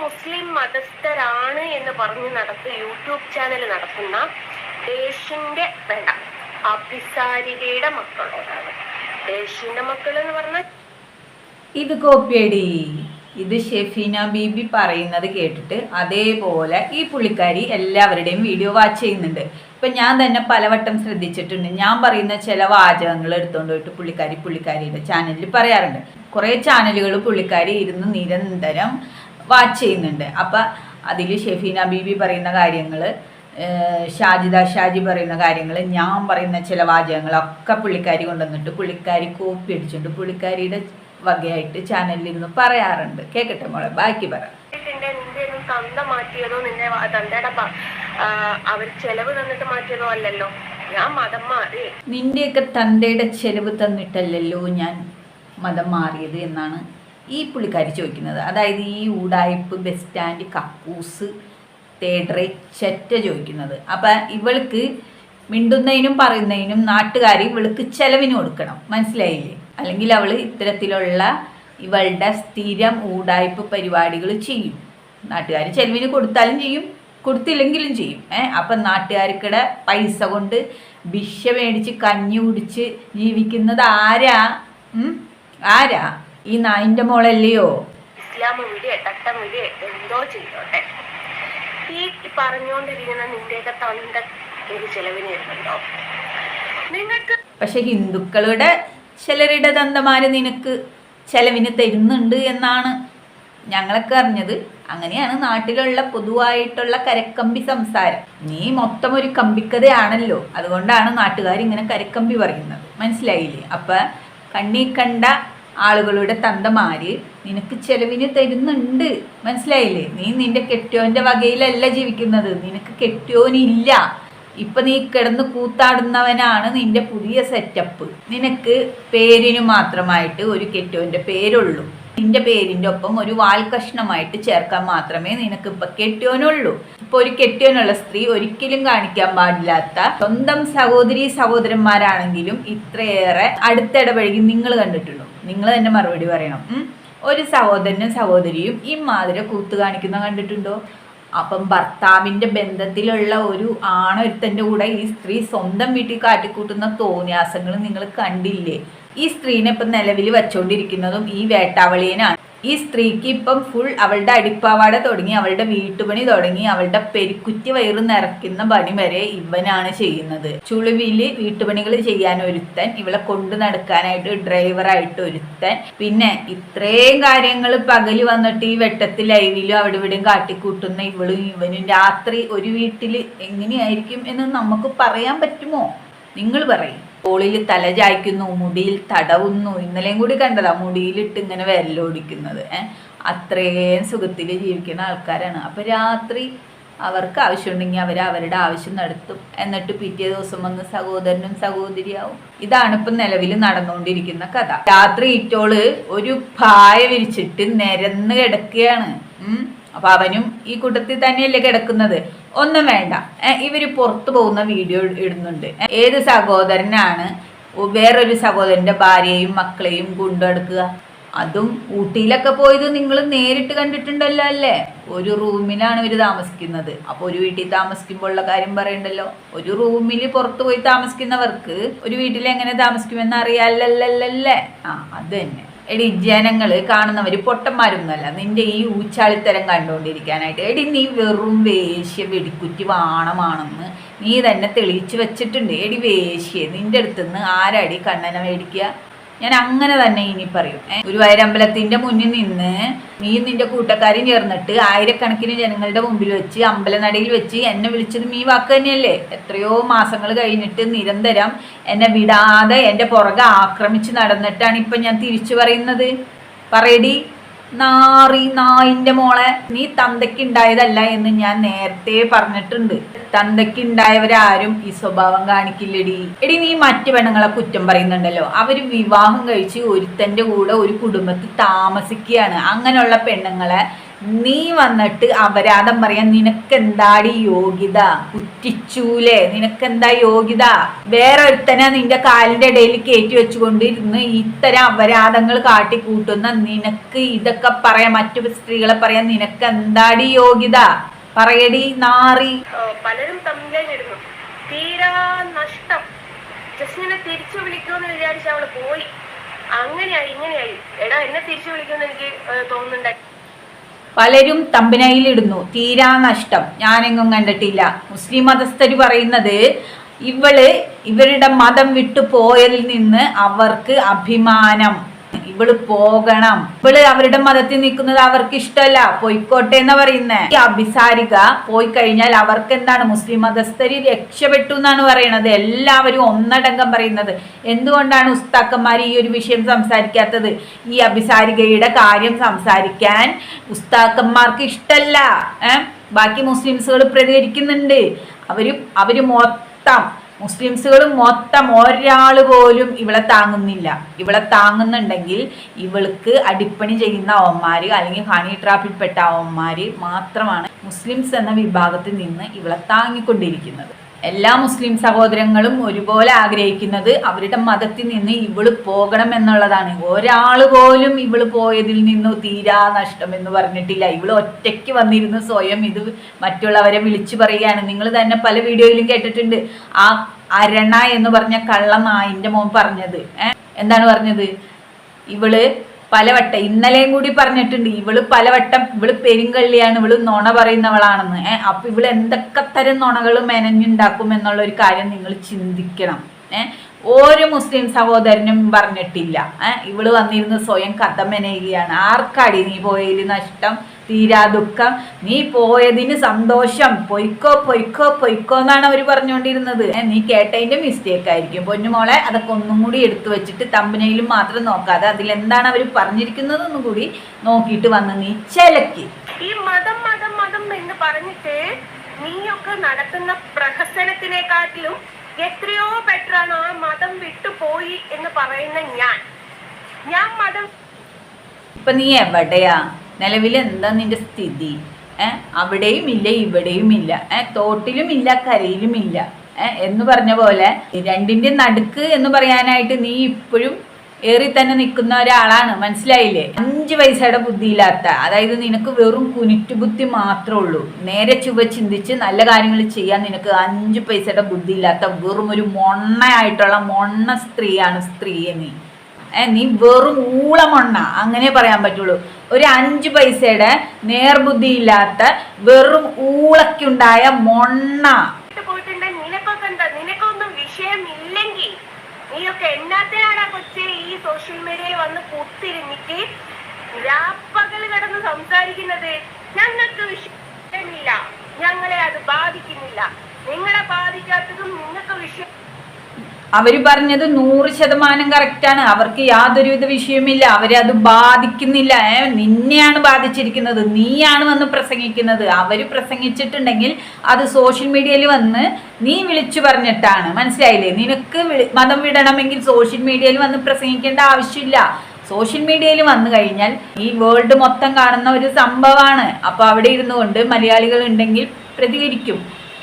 മുസ്ലിം മതസ്ഥരാണ് എന്ന് പറഞ്ഞ് YouTube channel നടത്തുന്ന ദേശിന്റെ വേണ്ട അഭിസാരികയുടെ മക്കളോടാണ്. ദേശിന്റെ മക്കൾ എന്ന് പറഞ്ഞാൽ ഇത് കോപ്പിയടി. ഇത് ഷെഫീന ബീബി പറയുന്നത് കേട്ടിട്ട് അതേപോലെ ഈ പുള്ളിക്കാരി എല്ലാവരുടെയും വീഡിയോ വാച്ച് ചെയ്യുന്നുണ്ട്. ഇപ്പം ഞാൻ തന്നെ പലവട്ടം ശ്രദ്ധിച്ചിട്ടുണ്ട്. ഞാൻ പറയുന്ന ചില വാചകങ്ങൾ എടുത്തുകൊണ്ട് പോയിട്ട് പുള്ളിക്കാരിയുടെ ചാനലിൽ പറയാറുണ്ട്. കുറേ ചാനലുകൾ പുള്ളിക്കാരി ഇരുന്ന് നിരന്തരം വാച്ച് ചെയ്യുന്നുണ്ട്. അപ്പം അതിൽ ഷെഫീന ബീബി പറയുന്ന കാര്യങ്ങൾ, ഷാജി പറയുന്ന കാര്യങ്ങൾ, ഞാൻ പറയുന്ന ചില വാചകങ്ങളൊക്കെ പുള്ളിക്കാരി കൊണ്ടുവന്നിട്ട് പുള്ളിക്കാരി കോപ്പി അടിച്ചുകൊണ്ട് പുള്ളിക്കാരിയുടെ വകയായിട്ട് ചാനലിൽ ഇരുന്ന് പറയാറുണ്ട്. കേക്കട്ടെ മോളെ, ബാക്കി പറ. തന്ത മാറ്റിയതോ നിന്നെ തന്തയുടെ അവർ ചെലവ് തന്നിട്ട് മാറ്റിയതോ അല്ലല്ലോ. ഞാൻ മതം മാറി. നിന്റെയൊക്കെ തന്തയുടെ ചെലവ് തന്നിട്ടല്ലല്ലോ ഞാൻ മതം മാറിയത് എന്നാണ് ഈ പുള്ളിക്കാരി ചോദിക്കുന്നത്. അതായത് ഈ ഊടായ്പ് ബസ് സ്റ്റാൻഡ് കക്കൂസ് തേഡറെ ചെറ്റ ചോദിക്കുന്നത്. അപ്പം ഇവൾക്ക് മിണ്ടുന്നതിനും പറയുന്നതിനും നാട്ടുകാർ ഇവൾക്ക് ചെലവിന് കൊടുക്കണം, മനസ്സിലായില്ലേ? അല്ലെങ്കിൽ അവൾ ഇത്തരത്തിലുള്ള ഇവളുടെ സ്ഥിരം ഊടായ്പ പരിപാടികൾ ചെയ്യും. നാട്ടുകാർ ചെലവിന് കൊടുത്താലും ചെയ്യും, കൊടുത്തില്ലെങ്കിലും ചെയ്യും. അപ്പം നാട്ടുകാർക്കിടെ പൈസ കൊണ്ട് ഭിക്ഷ മേടിച്ച് കഞ്ഞി കുടിച്ച് ജീവിക്കുന്നത് ആരാ? ഈ നായിൻ്റെ മോളല്ലയോ? ഇസ്ലാം വിടിയെ തട്ടം വിടിയെ എന്തോ ചെയ്തോട്ടെ, ഈ പറഞ്ഞുകൊണ്ടിരിക്കുന്ന നിന്റെയൊക്കെ തന്ത ഒരു ചെലവിന് വരുന്നുണ്ടോ നിങ്ങൾക്ക്? പക്ഷെ ഹിന്ദുക്കളുടെ ചിലരുടെ തന്തമാര് നിനക്ക് ചെലവിന് തരുന്നുണ്ട് എന്നാണ് ഞങ്ങളൊക്കെ അറിഞ്ഞത്. അങ്ങനെയാണ് നാട്ടിലുള്ള പൊതുവായിട്ടുള്ള കരക്കമ്പി സംസാരം. നീ മൊത്തം ഒരു കമ്പിക്കഥയാണല്ലോ, അതുകൊണ്ടാണ് നാട്ടുകാർ ഇങ്ങനെ കരക്കമ്പി പറയുന്നത്, മനസ്സിലായില്ലേ? അപ്പം കണ്ണീ കണ്ട ആളുകളുടെ തന്തമാര് നിനക്ക് ചെലവിന് തരുന്നുണ്ട്, മനസ്സിലായില്ലേ? നീ നിന്റെ കെട്ടിയോന്റെ വകയിലല്ല ജീവിക്കുന്നത്, നിനക്ക് കെട്ടിയോനില്ല. ഇപ്പൊ നീ കിടന്ന് കൂത്താടുന്നവനാണ് നിന്റെ പുതിയ സെറ്റപ്പ്. നിനക്ക് പേരിന് മാത്രമായിട്ട് ഒരു കെട്ടിയോന്റെ പേരുള്ളൂ. നിന്റെ പേരിന്റെ ഒപ്പം ഒരു വാൽ കഷ്ണമായിട്ട് ചേർക്കാൻ മാത്രമേ നിനക്ക് ഇപ്പൊ കെട്ടിയോനുള്ളൂ. ഇപ്പൊ ഒരു കെട്ടിയോനുള്ള സ്ത്രീ ഒരിക്കലും കാണിക്കാൻ പാടില്ലാത്ത സ്വന്തം സഹോദരന്മാരാണെങ്കിലും ഇത്രയേറെ അടുത്തിടപഴകി നിങ്ങൾ കണ്ടിട്ടുള്ളൂ. നിങ്ങൾ തന്നെ മറുപടി പറയണം. ഒരു സഹോദരനും സഹോദരിയും ഈ മാതിരി കൂത്ത് കാണിക്കുന്ന കണ്ടിട്ടുണ്ടോ? അപ്പം ഭർത്താവിൻ്റെ ബന്ധത്തിലുള്ള ഒരു ആണൊരുത്തൻ്റെ കൂടെ ഈ സ്ത്രീ സ്വന്തം വീട്ടിൽ കാട്ടിക്കൂട്ടുന്ന തോന്നിയാസങ്ങൾ നിങ്ങൾ കണ്ടില്ലേ? ഈ സ്ത്രീനെ ഇപ്പം നിലവിൽ വച്ചുകൊണ്ടിരിക്കുന്നതും ഈ വേട്ടാവളിയനാണ്. ഈ സ്ത്രീക്ക് ഇപ്പം ഫുൾ അവളുടെ അടിപ്പാവാട തുടങ്ങി, അവളുടെ വീട്ടുപണി തുടങ്ങി, അവളുടെ പെരുക്കുറ്റി വയറ് നിറയ്ക്കുന്ന പണി വരെ ഇവനാണ് ചെയ്യുന്നത്. ചുളിവില് വീട്ടുപണികൾ ചെയ്യാൻ ഒരുത്തൻ, ഇവളെ കൊണ്ടു നടക്കാനായിട്ട് ഡ്രൈവറായിട്ട് ഒരുത്തൻ, പിന്നെ ഇത്രയും കാര്യങ്ങൾ പകല് വന്നിട്ട് ഈ വെട്ടത്തിൽ ലൈവിലും അവിടെ ഇവിടെയും കാട്ടിക്കൂട്ടുന്ന ഇവളും ഇവനും രാത്രി ഒരു വീട്ടിൽ എങ്ങനെയായിരിക്കും എന്ന് നമുക്ക് പറയാൻ പറ്റുമോ? നിങ്ങൾ പറയും. തോളിൽ തല ചായ്ക്കുന്നു, മുടിയിൽ തടവുന്നു. ഇന്നലെയും കൂടി കണ്ടതാ മുടിയിലിട്ട് ഇങ്ങനെ വിരലോടിക്കുന്നത്. അത്രയും സുഖത്തിൽ ജീവിക്കുന്ന ആൾക്കാരാണ്. അപ്പം രാത്രി അവർക്ക് ആവശ്യമുണ്ടെങ്കിൽ അവരുടെ ആവശ്യം നടത്തും, എന്നിട്ട് പിറ്റേ ദിവസം വന്ന് സഹോദരനും സഹോദരിയാവും. ഇതാണ് ഇപ്പം നിലവിൽ നടന്നുകൊണ്ടിരിക്കുന്ന കഥ. രാത്രി ഇറ്റോള് ഒരു പായ വിരിച്ചിട്ട് നിരന്ന് കിടക്കുകയാണ്. അപ്പൊ അവനും ഈ കൂട്ടത്തിൽ തന്നെയല്ലേ കിടക്കുന്നത്. ഒന്നും വേണ്ട, ഇവര് പുറത്തു പോകുന്ന വീഡിയോ ഇടുന്നുണ്ട്. ഏത് സഹോദരനാണ് വേറൊരു സഹോദരന്റെ ഭാര്യയും മക്കളെയും കൊണ്ടെടുക്കുക? അതും ഊട്ടിയിലൊക്കെ പോയത് നിങ്ങൾ നേരിട്ട് കണ്ടിട്ടുണ്ടല്ലോ അല്ലേ? ഒരു റൂമിലാണ് ഇവർ താമസിക്കുന്നത്. അപ്പോൾ ഒരു വീട്ടിൽ താമസിക്കുമ്പോൾ ഉള്ള കാര്യം പറയണ്ടല്ലോ. ഒരു റൂമിൽ പുറത്തു പോയി താമസിക്കുന്നവർക്ക് ഒരു വീട്ടിൽ എങ്ങനെ താമസിക്കുമെന്ന് അറിയാലല്ലേ? അത് തന്നെ. എടി, ജനങ്ങള് കാണുന്നവര് പൊട്ടന്മാരൊന്നുമല്ല നിന്റെ ഈ ഊച്ചാളിത്തരം കണ്ടുകൊണ്ടിരിക്കാനായിട്ട്. എടി, നീ വെറും വേശ്യ വെടിക്കുറ്റി വാണമാണെന്ന് നീ തന്നെ തെളിയിച്ചു വെച്ചിട്ടുണ്ട്. എടി വേശ്യ, നിന്റെ അടുത്തുനിന്ന് ആരടി കണ്ണനെ മേടിക്കുക? ഞാൻ അങ്ങനെ തന്നെ ഇനി പറയും. ഗുരുവായൂരമ്പലത്തിന്റെ മുന്നിൽ നിന്ന് നീയും നിന്റെ കൂട്ടക്കാരും ചേർന്നിട്ട് ആയിരക്കണക്കിന് ജനങ്ങളുടെ മുമ്പിൽ വെച്ച് അമ്പലനടയിൽ വെച്ച് എന്നെ വിളിച്ചതും ഈ വാക്ക് തന്നെയല്ലേ? എത്രയോ മാസങ്ങൾ കഴിഞ്ഞിട്ട് നിരന്തരം എന്നെ വിടാതെ എൻ്റെ പുറകെ ആക്രമിച്ച് നടന്നിട്ടാണ് ഇപ്പം ഞാൻ തിരിച്ചു പറയുന്നത്. പറയടി നായിന്റെ മോളെ, നീ തന്തയ്ക്കുണ്ടായതല്ല എന്ന് ഞാൻ നേരത്തെ പറഞ്ഞിട്ടുണ്ട്. തന്തയ്ക്കുണ്ടായവരാരും ഈ സ്വഭാവം കാണിക്കില്ലടി. എടി, നീ മറ്റു പെണ്ണുങ്ങളെ കുറ്റം പറയുന്നുണ്ടല്ലോ. അവര് വിവാഹം കഴിച്ച് ഒരുത്തന്റെ കൂടെ ഒരു കുടുംബത്തിൽ താമസിക്കുകയാണ്. അങ്ങനെയുള്ള പെണ്ണുങ്ങളെ നീ വന്നിട്ട് അപരാധം പറയാൻ നിനക്കെന്താടി യോഗ്യത? കുറ്റിച്ചൂലേ, നിനക്കെന്താ യോഗ്യത? വേറെ ഒരുത്തനെ നിന്റെ കാലിന്റെ ഇടയിൽ കയറ്റി വെച്ചുകൊണ്ടിരുന്ന് ഇത്തരം അപരാധങ്ങൾ കാട്ടിക്കൂട്ടുന്ന നിനക്ക് ഇതൊക്കെ പറയാൻ, മറ്റു സ്ത്രീകളെ പറയാൻ നിനക്ക് എന്താടി യോഗ്യത? പറയടി നാറി. പലരും തമ്മിലിടുന്നു, തീരാ നഷ്ടം, ജസ്റ്റിനെ തിരിച്ചു വിളിക്കുമെന്ന് വിചാരിച്ച അവള് പോയി, അങ്ങനെയായി ഇങ്ങനെയായി. എടാ, എന്നെ തിരിച്ചു വിളിക്കുമെന്ന് എനിക്ക് തോന്നുന്നുണ്ടായി. പലരും തമ്പനയിലിടുന്നു തീരാ നഷ്ടം. ഞാനെങ്ങും കണ്ടിട്ടില്ല. മുസ്ലിം മതസ്ഥര് പറയുന്നത് ഇവരുടെ മതം വിട്ടു പോയതിൽ നിന്ന് അവർക്ക് അഭിമാനം, ഇവള് പോകണം, ഇവള് അവരുടെ മതത്തിൽ നിൽക്കുന്നത് അവർക്ക് ഇഷ്ടമല്ല, പോയിക്കോട്ടെ എന്ന് പറയുന്നത്. ഈ അഭിസാരിക പോയി കഴിഞ്ഞാൽ അവർക്ക് എന്താണ്? മുസ്ലിം മതസ്ഥര് രക്ഷപ്പെട്ടു എന്നാണ് പറയണത്. എല്ലാവരും ഒന്നടങ്കം പറയുന്നത്. എന്തുകൊണ്ടാണ് ഉസ്താക്കന്മാർ ഈ ഒരു വിഷയം സംസാരിക്കാത്തത്? ഈ അഭിസാരികയുടെ കാര്യം സംസാരിക്കാൻ ഉസ്താക്കന്മാർക്ക് ഇഷ്ടമല്ല. ബാക്കി മുസ്ലിംസുകൾ പ്രതികരിക്കുന്നുണ്ട്. അവര് മൊത്തം മുസ്ലിംസുകൾ മൊത്തം ഒരാൾ പോലും ഇവളെ താങ്ങുന്നില്ല. ഇവളെ താങ്ങുന്നുണ്ടെങ്കിൽ ഇവൾക്ക് അടിപ്പണി ചെയ്യുന്ന അവന്മാര് അല്ലെങ്കിൽ ഹണി ട്രാപ്പിൽപ്പെട്ട അവന്മാര് മാത്രമാണ് മുസ്ലിംസ് എന്ന വിഭാഗത്തിൽ നിന്ന് ഇവളെ താങ്ങിക്കൊണ്ടിരിക്കുന്നത്. എല്ലാ മുസ്ലിം സഹോദരങ്ങളും ഒരുപോലെ ആഗ്രഹിക്കുന്നത് അവരുടെ മതത്തിൽ നിന്ന് ഇവള് പോകണം എന്നുള്ളതാണ്. ഒരാൾ പോലും ഇവള് പോയതിൽ നിന്ന് തീരാ നഷ്ടം എന്ന് പറഞ്ഞിട്ടില്ല. ഇവള് ഒറ്റയ്ക്ക് വന്നിരുന്ന് സ്വയം ഇത് മറ്റുള്ളവരെ വിളിച്ചു പറയുകയാണ്. നിങ്ങൾ തന്നെ പല വീഡിയോയിലും കേട്ടിട്ടുണ്ട്. ആ അരണ എന്ന് പറഞ്ഞ കള്ളനായിന്റെ മോൻ പറഞ്ഞത് എന്താണ് പറഞ്ഞത്? ഇവള് പലവട്ടം, ഇന്നലെയും കൂടി പറഞ്ഞിട്ടുണ്ട്, ഇവള് പലവട്ടം ഇവള് പെരുങ്കള്ളിയാണ്, ഇവള് നുണ പറയുന്നവളാണെന്ന്. അപ്പൊ ഇവള് എന്തൊക്കെ തരം നുണകൾ മെനഞ്ഞുണ്ടാക്കും എന്നുള്ള ഒരു കാര്യം നിങ്ങൾ ചിന്തിക്കണം. ഒരു മുസ്ലിം സഹോദരനും പറഞ്ഞിട്ടില്ല. ഇവള് വന്നിരുന്ന് സ്വയം കഥ മെനയുകയാണ്. ആർക്കാടി നീ പോയതിൽ നഷ്ടം, തീരാ ദുഃഖം, നീ പോയതിന് സന്തോഷം, പൊയ്ക്കോ പൊയ്ക്കോ പൊയ്ക്കോ എന്നാണ് അവർ പറഞ്ഞുകൊണ്ടിരുന്നത്. നീ കേട്ടതിന്റെ മിസ്റ്റേക്ക് ആയിരിക്കും പൊന്നുമോളെ. അതൊക്കെ ഒന്നും കൂടി എടുത്തു വെച്ചിട്ട് തമ്പനയിലും മാത്രം നോക്കാതെ അതിലെന്താണ് അവർ പറഞ്ഞിരിക്കുന്നതെന്നും കൂടി നോക്കിയിട്ട് വന്ന് നീ ചെലക്കി. ഈ മതം മതം മതം എന്ന് പറഞ്ഞിട്ട് നീയൊക്കെ നടത്തുന്ന പ്രഹസനത്തിനെക്കാട്ടിലും എത്രയോ ബെറ്ററാണ് ആ മതം വിട്ടുപോയി എന്ന് പറയുന്ന ഞാൻ മതം. ഇപ്പൊ നീ എവിടെയാ? നിലവിൽ എന്താ നിന്റെ സ്ഥിതി? അവിടെയും ഇല്ല, ഇവിടെയും ഇല്ല, തോട്ടിലും ഇല്ല, കരയിലും ഇല്ല എന്ന് പറഞ്ഞ പോലെ രണ്ടിന്റെ നടുക്ക് എന്ന് പറയാനായിട്ട് നീ ഇപ്പോഴും ഏറി തന്നെ നിൽക്കുന്ന ഒരാളാണ്. മനസ്സിലായില്ലേ? 5 പൈസയുടെ ബുദ്ധിയില്ലാത്ത, അതായത് നിനക്ക് വെറും കുനിറ്റു ബുദ്ധി മാത്രമേ ഉള്ളൂ. നേരെ ചുവ ചിന്തിച്ച് നല്ല കാര്യങ്ങൾ ചെയ്യാൻ നിനക്ക് 5 പൈസയുടെ ബുദ്ധിയില്ലാത്ത വെറും ഒരു മൊണ്ണയായിട്ടുള്ള മൊണ്ണ സ്ത്രീയാണ് സ്ത്രീയെ നീ. നീ വെറും ഊളമൊണ്ണ, അങ്ങനെ പറയാൻ പറ്റുള്ളൂ. ഒരു 5 പൈസയുടെ നേർബുദ്ധി ഇല്ലാത്ത വെറും ഊളക്കുണ്ടായ മൊണ്ണ. നിനക്കൊന്നും വിഷയമില്ലെങ്കിൽ നീയൊക്കെ എന്നാത്തിനാണ് കൊച്ചെ ഈ സോഷ്യൽ മീഡിയയിൽ വന്ന് കുത്തിരിഞ്ഞിട്ട് രാപ്പകൽ കിടന്ന് സംസാരിക്കുന്നത്? ഞങ്ങൾക്ക് വിഷയമില്ല, ഞങ്ങളെ അത് ബാധിക്കുന്നില്ല. നിങ്ങളെ ബാധിക്കാത്തതും നിങ്ങൾക്ക് വിഷയം. അവര് പറഞ്ഞത് 100% കറക്റ്റാണ്. അവർക്ക് യാതൊരുവിധ വിഷയമില്ല, അവരെ അത് ബാധിക്കുന്നില്ല. നിന്നെയാണ് ബാധിച്ചിരിക്കുന്നത്, നീയാണ് വന്ന് പ്രസംഗിക്കുന്നത്. അവര് പ്രസംഗിച്ചിട്ടുണ്ടെങ്കിൽ അത് സോഷ്യൽ മീഡിയയിൽ വന്ന് നീ വിളിച്ചു പറഞ്ഞിട്ടാണ്. മനസ്സിലായില്ലേ? നിനക്ക് മതം വിടണമെങ്കിൽ സോഷ്യൽ മീഡിയയിൽ വന്ന് പ്രസംഗിക്കേണ്ട ആവശ്യമില്ല. സോഷ്യൽ മീഡിയയിൽ വന്നു കഴിഞ്ഞാൽ ഈ വേൾഡ് മൊത്തം കാണുന്ന ഒരു സംഭവമാണ്. അപ്പൊ അവിടെ ഇരുന്നു കൊണ്ട് മലയാളികൾ ഉണ്ടെങ്കിൽ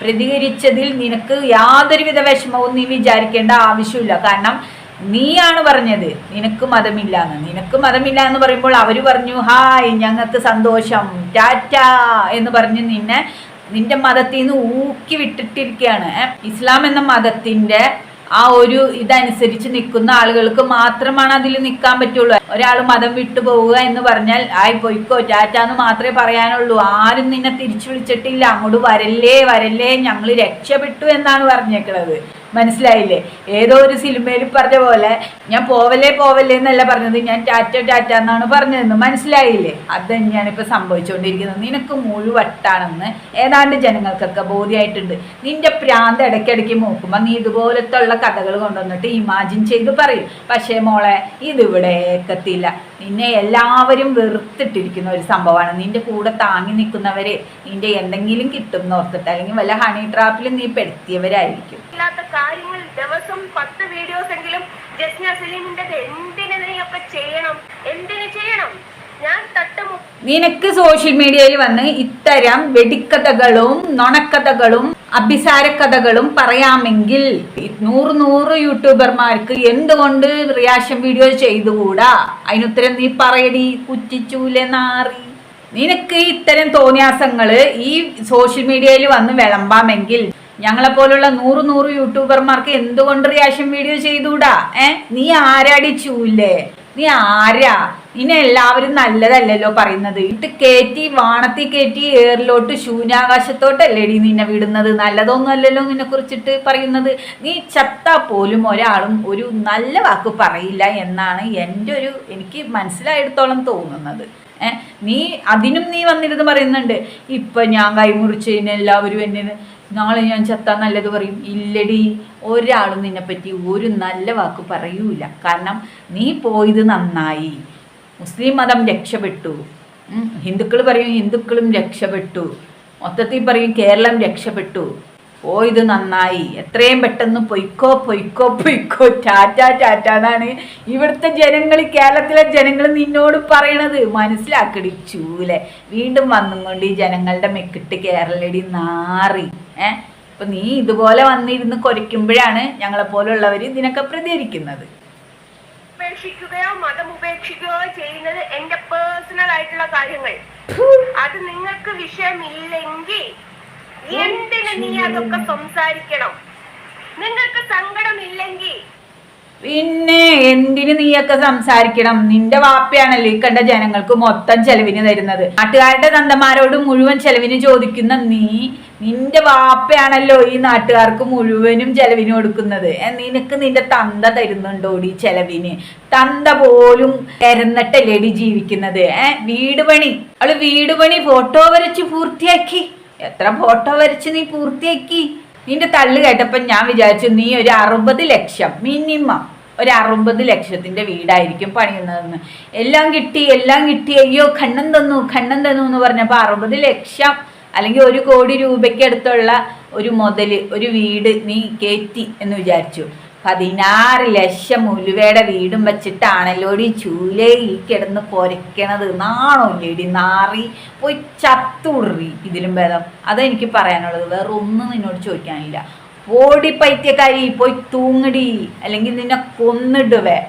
പ്രതികരിച്ചതിൽ നിനക്ക് യാതൊരുവിധ വിഷമവും നീ വിചാരിക്കേണ്ട ആവശ്യമില്ല. കാരണം നീയാണ് പറഞ്ഞത് നിനക്ക് മതമില്ല എന്ന് പറയുമ്പോൾ അവര് പറഞ്ഞു ഹായ് ഞങ്ങൾക്ക് സന്തോഷം ടാറ്റ എന്ന് പറഞ്ഞ് നിന്റെ മതത്തിൽ നിന്ന് ഊക്കി വിട്ടിട്ടിരിക്കുകയാണ്. ഇസ്ലാം എന്ന മതത്തിന്റെ ആ ഒരു ഇതനുസരിച്ച് നിൽക്കുന്ന ആളുകൾക്ക് മാത്രമാണ് അതിൽ നിൽക്കാൻ പറ്റുള്ളൂ. ഒരാൾ മതം വിട്ടു പോവുക എന്ന് പറഞ്ഞാൽ ആയി പോയിക്കോ ടാറ്റ എന്ന് മാത്രമേ പറയാനുള്ളൂ. ആരും നിന്നെ തിരിച്ചു വിളിച്ചിട്ടില്ല, അങ്ങോട്ട് വരല്ലേ ഞങ്ങൾ രക്ഷപ്പെട്ടു എന്നാണ് പറഞ്ഞേക്കുന്നത്. മനസ്സിലായില്ലേ? ഏതോ ഒരു സിനിമയിൽ പറഞ്ഞ പോലെ ഞാൻ പോവല്ലേ എന്നല്ല പറഞ്ഞത്, ഞാൻ ടാറ്റ എന്നാണ് പറഞ്ഞതെന്ന്. മനസ്സിലായില്ലേ? അത് തന്നെയാണ് ഇപ്പൊ സംഭവിച്ചുകൊണ്ടിരിക്കുന്നത്. നിനക്ക് മുഴുവട്ടാണെന്ന് ഏതാണ്ട് ജനങ്ങൾക്കൊക്കെ ബോധ്യമായിട്ടുണ്ട്. നിന്റെ പ്രാന്ത് ഇടയ്ക്കിടയ്ക്ക് നോക്കുമ്പോൾ നീ ഇതുപോലത്തെ ഉള്ള കഥകൾ കൊണ്ടുവന്നിട്ട് ഇമാജിൻ ചെയ്ത് പറയും. പക്ഷേ മോളെ ഇതിവിടെ എക്കത്തില്ല. നിന്നെ എല്ലാവരും വെറുത്തിട്ടിരിക്കുന്ന ഒരു സംഭവമാണ്. നിന്റെ കൂടെ താങ്ങി നിൽക്കുന്നവരെ നിന്റെ എന്തെങ്കിലും കിട്ടും എന്നോർത്തിട്ട് അല്ലെങ്കിൽ വല്ല ഹണി ട്രാപ്പിലും നീ പെടുത്തിയവരായിരിക്കും. കാര്യങ്ങൾ ദിവസം 10 വീഡിയോസ് എങ്കിലും ജസ്ന സലീമിന്റെ എന്തിനൊക്കെ ചെയ്യണം? ഞാൻ നിനക്ക് സോഷ്യൽ മീഡിയയിൽ വന്ന് ഇത്തരം വെടിക്കഥകളും നുണക്കഥകളും അഭിസാര കഥകളും പറയാമെങ്കിൽ 100 യൂട്യൂബർമാർക്ക് എന്തുകൊണ്ട് റിയാക്ഷൻ വീഡിയോ ചെയ്തുകൂടാ? അതിനുത്തരം നീ പറയടി, കുറ്റിച്ചൂലെ നാറി. നിനക്ക് ഇത്തരം തോന്നിയാസങ്ങള് ഈ സോഷ്യൽ മീഡിയയിൽ വന്ന് വിളമ്പാമെങ്കിൽ ഞങ്ങളെ പോലുള്ള 100 യൂട്യൂബർമാർക്ക് എന്തുകൊണ്ട് റിയാക്ഷൻ വീഡിയോ ചെയ്തുകൂടാ? നീ ആരാടി ചൂല്ലേ? നീ ആരാ? നിന്നെ എല്ലാവരും നല്ലതല്ലല്ലോ പറയുന്നത്. ഇട്ട് കയറ്റി വാണത്തി കയറ്റി ഏറിലോട്ട് ശൂന്യാകാശത്തോട്ടല്ലേടി നിന്നെ വിടുന്നത്. നല്ലതൊന്നും അല്ലല്ലോ നിന്നെ കുറിച്ചിട്ട് പറയുന്നത്. നീ ചത്താ പോലും ഒരാളും ഒരു നല്ല വാക്ക് പറയില്ല എന്നാണ് എനിക്ക് മനസ്സിലായിടത്തോളം തോന്നുന്നത്. നീ അതിനും നീ വന്നിരുന്ന് പറയുന്നുണ്ട്, ഇപ്പൊ ഞാൻ കൈമുറിച്ചതിന് എല്ലാവരും എന്നെ നാളെ ഞാൻ ചത്താ നല്ലത് പറയും. ഇല്ലടി, ഒരാളും നിന്നെപ്പറ്റി ഒരു നല്ല വാക്ക് പറയൂല. കാരണം നീ പോയത് നന്നായി. മുസ്ലിം മതം രക്ഷപ്പെട്ടു, ഹിന്ദുക്കൾ പറയും ഹിന്ദുക്കളും രക്ഷപ്പെട്ടു, മൊത്തത്തിൽ പറയും കേരളം രക്ഷപ്പെട്ടു. പോയത് നന്നായി, എത്രയും പെട്ടെന്ന് പൊയ്ക്കോ പൊയ്ക്കോ പൊയ്ക്കോ, ടാറ്റ എന്നാണ് ഇവിടുത്തെ ജനങ്ങൾ, കേരളത്തിലെ ജനങ്ങൾ നിന്നോട് പറയണത്. മനസ്സിലാക്കടി ചൂലെ. വീണ്ടും വന്നും കൊണ്ട് ഈ ജനങ്ങളുടെ മെക്കിട്ട് കേരളടി നാറി. ഇപ്പൊ നീ ഇതുപോലെ വന്നിരുന്ന് കുരയ്ക്കുമ്പോഴാണ് ഞങ്ങളെ പോലുള്ളവർ ഇതിനൊക്കെ പ്രതികരിക്കുന്നത്. ഉപേക്ഷിക്കുകയോ മതം ഉപേക്ഷിക്കുകയോ ചെയ്യുന്നത് എന്റെ പേഴ്സണൽ ആയിട്ടുള്ള കാര്യങ്ങൾ. അത് നിങ്ങൾക്ക് വിഷയമില്ലെങ്കിൽ എന്തിന് നീ അതൊക്കെ സംസാരിക്കണം? നിങ്ങൾക്ക് സങ്കടമില്ലെങ്കിൽ പിന്നെ എന്തിന് നീയൊക്കെ സംസാരിക്കണം? നിന്റെ വാപ്പയാണല്ലോ ഈ കണ്ട ജനങ്ങൾക്ക് മൊത്തം ചെലവിന് തരുന്നത്. നാട്ടുകാരുടെ തന്തമാരോട് മുഴുവൻ ചെലവിന് ചോദിക്കുന്ന നിന്റെ വാപ്പയാണല്ലോ ഈ നാട്ടുകാർക്ക് മുഴുവനും ചെലവിന് കൊടുക്കുന്നത്. നിനക്ക് നിന്റെ തന്ത തരുന്നുണ്ടോടി ചെലവിന്? തന്ത പോലും തരുന്നിട്ടല്ലേടി ജീവിക്കുന്നത്. വീട് പണി ഫോട്ടോ വരച്ച് പൂർത്തിയാക്കി. എത്ര ഫോട്ടോ വരച്ച് നീ പൂർത്തിയാക്കി? നിന്റെ തള്ളു കേട്ടപ്പോ ഞാൻ വിചാരിച്ചു നീ ഒരു 60 ലക്ഷം മിനിമം, ഒരു 60 ലക്ഷത്തിന്റെ വീടായിരിക്കും പണിയുന്നതെന്ന്. എല്ലാം കിട്ടി. അയ്യോ കണ്ണം തന്നു എന്ന് പറഞ്ഞപ്പോ 60 ലക്ഷം അല്ലെങ്കിൽ 1 കോടി രൂപയ്ക്ക് അടുത്തുള്ള ഒരു മുതല്, ഒരു വീട് നീ കയറ്റി എന്ന് വിചാരിച്ചു. 16 ലക്ഷം ഉലുവയുടെ വീടും വെച്ചിട്ടാണല്ലോടി ചൂലേ ഈ കിടന്ന് പൊരക്കണത്. നാണോല്ലേടി നാറി? പോയി ചത്തുടറി ഇതിലും ഭേദം. അതെനിക്ക് പറയാനുള്ളത്. വേറെ ഒന്നും നിന്നോട് ചോദിക്കാനില്ല. ഓടി പൈത്യക്കാരി, പോയി തൂങ്ങടി, അല്ലെങ്കിൽ നിന്നെ കൊന്നിടുവേ.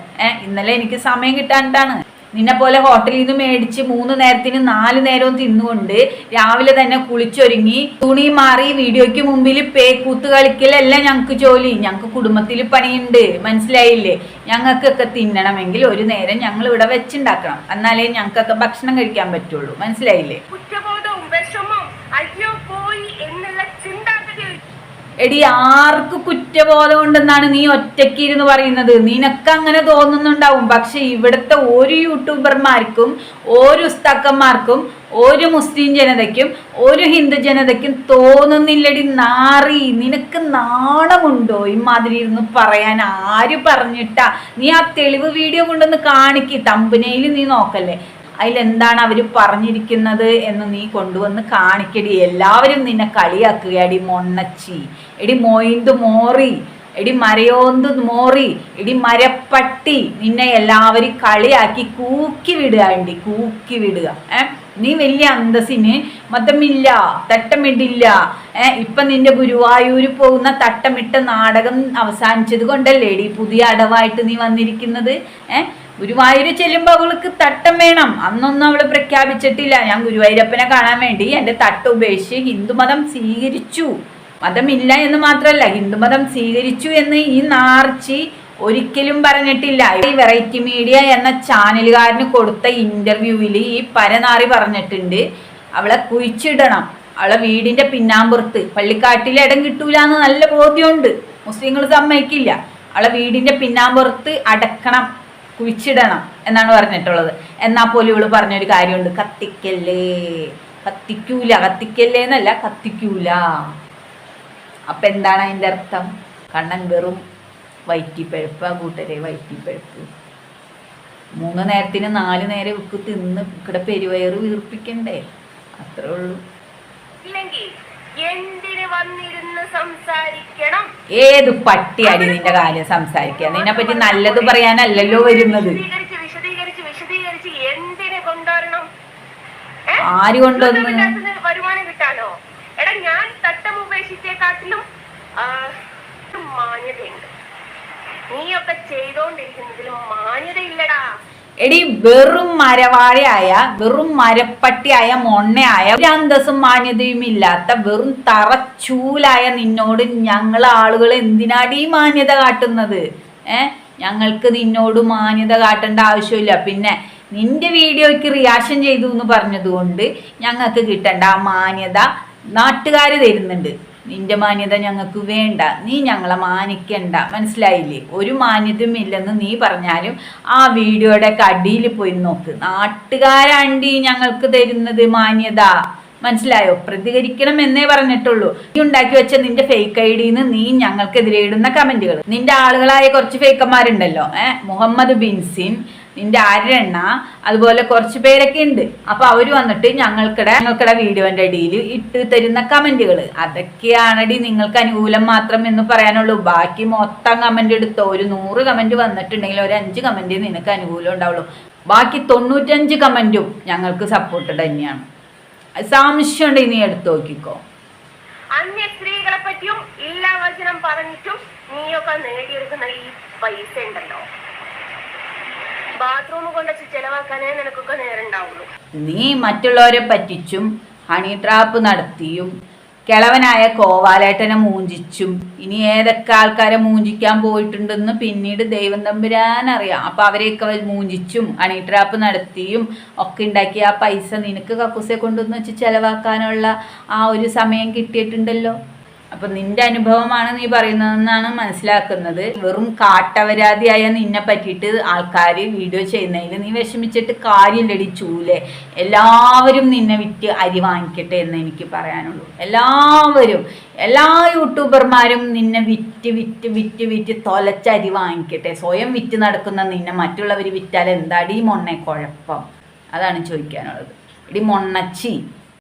ഇന്നലെ എനിക്ക് സമയം കിട്ടാണ്ടാണ്. നിന്നെ പോലെ ഹോട്ടലിൽ നിന്ന് മേടിച്ച് 3 നേരത്തിന് 4 നേരവും തിന്നുകൊണ്ട് രാവിലെ തന്നെ കുളിച്ചൊരുങ്ങി തുണി മാറി വീഡിയോയ്ക്ക് മുമ്പിൽ കൂത്ത് കളിക്കലല്ല ഞങ്ങൾക്ക് ജോലി. ഞങ്ങൾക്ക് കുടുംബത്തിൽ പണിയുണ്ട്, മനസ്സിലായില്ലേ? ഞങ്ങൾക്കൊക്കെ തിന്നണമെങ്കിൽ ഒരു നേരം ഞങ്ങൾ ഇവിടെ വെച്ചുണ്ടാക്കണം, എന്നാലേ ഞങ്ങൾക്കൊക്കെ ഭക്ഷണം കഴിക്കാൻ പറ്റുള്ളൂ, മനസ്സിലായില്ലേ? കുറ്റബോധവും വിഷമവും അയ്യോ പോയി എന്നുള്ള ചിന്താഗതി. എടി, ആർക്ക് കുറ്റബോധം ഉണ്ടെന്നാണ് നീ ഒറ്റയ്ക്ക് ഇരുന്ന് പറയുന്നത്? നിനക്ക് അങ്ങനെ തോന്നുന്നുണ്ടാവും. പക്ഷെ ഇവിടുത്തെ ഒരു യൂട്യൂബർമാർക്കും, ഒരു ഉസ്താക്കന്മാർക്കും, ഒരു മുസ്ലിം ജനതയ്ക്കും, ഒരു ഹിന്ദു ജനതയ്ക്കും തോന്നുന്നില്ലടി നാറി. നിനക്ക് നാണമുണ്ടോ ഇമാതിരി ഇരുന്ന് പറയാൻ? ആര് പറഞ്ഞിട്ടാ? നീ ആ തെളിവ് വീഡിയോ കൊണ്ടൊന്ന് കാണിക്ക്. തമ്പനയിൽ നീ നോക്കല്ലേ, അതിലെന്താണ് അവർ പറഞ്ഞിരിക്കുന്നത് എന്ന് നീ കൊണ്ടുവന്ന് കാണിക്കടി. എല്ലാവരും നിന്നെ കളിയാക്കുകയടി മൊണ്ണച്ചി, എടി മൊയ്ന്ത് മോറി, എടി മരയോന്ത് മോറി, എടി മരപ്പട്ടി. നിന്നെ എല്ലാവരും കളിയാക്കി കൂക്കി വിടുക. നീ വലിയ അന്തസ്സിന് മതമില്ല, തട്ടമിടില്ല. ഇപ്പൊ നിന്റെ ഗുരുവായൂർ പോകുന്ന തട്ടമിട്ട നാടകം അവസാനിച്ചത് കൊണ്ടല്ലേടി പുതിയ അടവായിട്ട് നീ വന്നിരിക്കുന്നത്? ഗുരുവായൂർ ചെല്ലുമ്പോ അവൾക്ക് തട്ടം വേണം. അന്നൊന്നും അവള് പ്രഖ്യാപിച്ചിട്ടില്ല ഞാൻ ഗുരുവായൂരപ്പനെ കാണാൻ വേണ്ടി എന്റെ തട്ട ഉപേക്ഷിച്ച് ഹിന്ദുമതം സ്വീകരിച്ചു. മതമില്ല എന്ന് മാത്രമല്ല, ഹിന്ദുമതം സ്വീകരിച്ചു എന്ന് ഈ നാർച്ചി ഒരിക്കലും പറഞ്ഞിട്ടില്ല. ഈ വെറൈറ്റി മീഡിയ എന്ന ചാനലുകാരന് കൊടുത്ത ഇന്റർവ്യൂവിൽ ഈ പരനാറി പറഞ്ഞിട്ടുണ്ട്, അവളെ കുഴിച്ചിടണം, അവളെ വീടിന്റെ പിന്നാമ്പുറത്ത്. പള്ളിക്കാട്ടിൽ ഇടം കിട്ടൂല എന്ന് നല്ല ബോധ്യമുണ്ട്, മുസ്ലിങ്ങൾ സമ്മതിക്കില്ല. അവളെ വീടിന്റെ പിന്നാമ്പുറത്ത് അടക്കണം, കുഴിച്ചിടണം എന്നാണ് പറഞ്ഞിട്ടുള്ളത്. എന്നാൽ പോലും ഇവള് പറഞ്ഞൊരു കാര്യമുണ്ട്, കത്തിക്കൂല എന്നല്ല, കത്തിക്കൂല. അപ്പൊ എന്താണ് അതിന്റെ അർത്ഥം? കണ്ണൻ വെറും വയറ്റിപ്പഴപ്പ്. ആ കൂട്ടരെ വയറ്റിപ്പഴപ്പ്. 3 നേരത്തിന് 4 നേരം ഉക്ക് തിന്ന് ഇവിടെ പെരുവയറ് വീർപ്പിക്കണ്ടേ? അത്രേ ഉള്ളൂ. ഏത് പട്ടിയാടി നിന്റെ കാര്യം സംസാരിക്കുക? നിന്നെ പറ്റി നല്ലത് പറയാനല്ലല്ലോ വരുന്നത്. വിശദീകരിച്ച് എന്തിനെ കൊണ്ടുവരണം? ആര് കൊണ്ടുവന്ന് വരുമാനം കിട്ടാനോ? എടാ ഞാൻ തട്ടം ഉപേക്ഷിച്ചേക്കാട്ടിലും മാന്യതയുണ്ട്. നീയൊക്കെ ചെയ്തോണ്ടിരിക്കുന്നതിലും മാന്യതയില്ലടാ. എടി വെറും മരവാഴയായ വെറും മരപ്പട്ടിയായ മൊണ്ണയായ ഒരു അന്തസ്സും മാന്യതയും ഇല്ലാത്ത വെറും തറച്ചൂലായ നിന്നോട് ഞങ്ങൾ ആളുകൾ എന്തിനാടി മാന്യത കാട്ടുന്നത്? ഞങ്ങൾക്ക് നിന്നോട് മാന്യത കാട്ടേണ്ട ആവശ്യമില്ല. പിന്നെ നിന്റെ വീഡിയോയ്ക്ക് റിയാക്ഷൻ ചെയ്തു എന്ന് പറഞ്ഞതുകൊണ്ട് ഞങ്ങൾക്ക് കിട്ടേണ്ട ആ മാന്യത നാട്ടുകാർ തരുന്നുണ്ട്. നിന്റെ മാന്യത ഞങ്ങൾക്ക് വേണ്ട, നീ ഞങ്ങളെ മാനിക്കണ്ട, മനസ്സിലായില്ലേ? ഒരു മാന്യതയും ഇല്ലെന്ന് നീ പറഞ്ഞാലും ആ വീഡിയോയുടെ അടിയിൽ പോയി നോക്ക്. നാട്ടുകാരാണ്ടി ഞങ്ങൾക്ക് തരുന്നത് മാന്യത, മനസ്സിലായോ? പ്രതികരിക്കണം എന്നേ പറഞ്ഞിട്ടുള്ളൂ. നീ ഉണ്ടാക്കി വെച്ച നിന്റെ ഫേക്ക് ഐഡിന്ന് നീ ഞങ്ങൾക്കെതിരെ ഇടുന്ന കമന്റുകൾ, നിന്റെ ആളുകളായ കുറച്ച് ഫേക്കന്മാരുണ്ടല്ലോ, മുഹമ്മദ് ബിൻസിൻ, നിന്റെ അരണ, അതുപോലെ കുറച്ച് പേരൊക്കെ ഉണ്ട്. അപ്പൊ അവര് വന്നിട്ട് ഞങ്ങൾക്കിടെ വീഡിയോന്റെ അടിയിൽ ഇട്ട് തരുന്ന കമന്റുകൾ അതൊക്കെയാണടി നിങ്ങൾക്ക് അനുകൂലം മാത്രം എന്ന് പറയാനുള്ളൂ. ബാക്കി മൊത്തം കമന്റ് എടുത്തോ, ഒരു 100 കമന്റ് വന്നിട്ടുണ്ടെങ്കിൽ ഒരു 5 കമന്റ് നിനക്ക് അനുകൂലം ഉണ്ടാവുള്ളൂ. ബാക്കി 95 കമന്റും ഞങ്ങൾക്ക് സപ്പോർട്ട് തന്നെയാണ്. സംശയം ഉണ്ടെങ്കിൽ നീ എടുത്തു നോക്കിക്കോ. അന്യ സ്ത്രീകളെ പറ്റിയും എല്ലാ വചനം പറഞ്ഞിട്ടും നീയൊക്കെ നേടിയെടുക്കുന്ന ഈ പൈസ ഉണ്ടല്ലോ, ബാത്റൂം കൊണ്ടുവച്ച് ചെലവാക്കാനേ നിനക്കൊക്കെ നേരണ്ടാവുള്ളൂ. നീ മറ്റുള്ളവരെ പറ്റിച്ചും ഹണി ട്രാപ്പ് നടത്തിയും കിളവനായ കോവാലേട്ടനെ മൂഞ്ചിച്ചും ഇനി ഏതൊക്കെ ആൾക്കാരെ മൂഞ്ചിക്കാൻ പോയിട്ടുണ്ടെന്ന് പിന്നീട് ദൈവം തമ്പുരാൻ അറിയാം. അപ്പൊ അവരെയൊക്കെ മൂഞ്ചിച്ചും ഹണി ട്രാപ്പ് നടത്തിയും ഒക്കെ ഉണ്ടാക്കിയ ആ പൈസ നിനക്ക് കക്കൂസെ കൊണ്ടുവന്ന് വെച്ച് ചെലവാക്കാനുള്ള ആ ഒരു സമയം കിട്ടിയിട്ടുണ്ടല്ലോ. അപ്പൊ നിന്റെ അനുഭവമാണ് നീ പറയുന്നതെന്നാണ് മനസ്സിലാക്കുന്നത്. വെറും കാട്ടവരാതിയായ നിന്നെ പറ്റിയിട്ട് ആൾക്കാർ വീഡിയോ ചെയ്യുന്നതിൽ നീ വിഷമിച്ചിട്ട് കാര്യമില്ലടി ചൂലെ. എല്ലാവരും നിന്നെ വിറ്റ് അരി വാങ്ങിക്കട്ടെ എന്ന് എനിക്ക് പറയാനുള്ളൂ. എല്ലാ യൂട്യൂബർമാരും നിന്നെ വിറ്റ് വിറ്റ് വിറ്റ് വിറ്റ് തൊലച്ച അരി വാങ്ങിക്കട്ടെ. സ്വയം വിറ്റ് നടക്കുന്ന നിന്നെ മറ്റുള്ളവർ വിറ്റാൽ എന്താടി മൊണ്ണെ കുഴപ്പം? അതാണ് ചോദിക്കാനുള്ളത്. എടി മൊണ്ണച്ചി.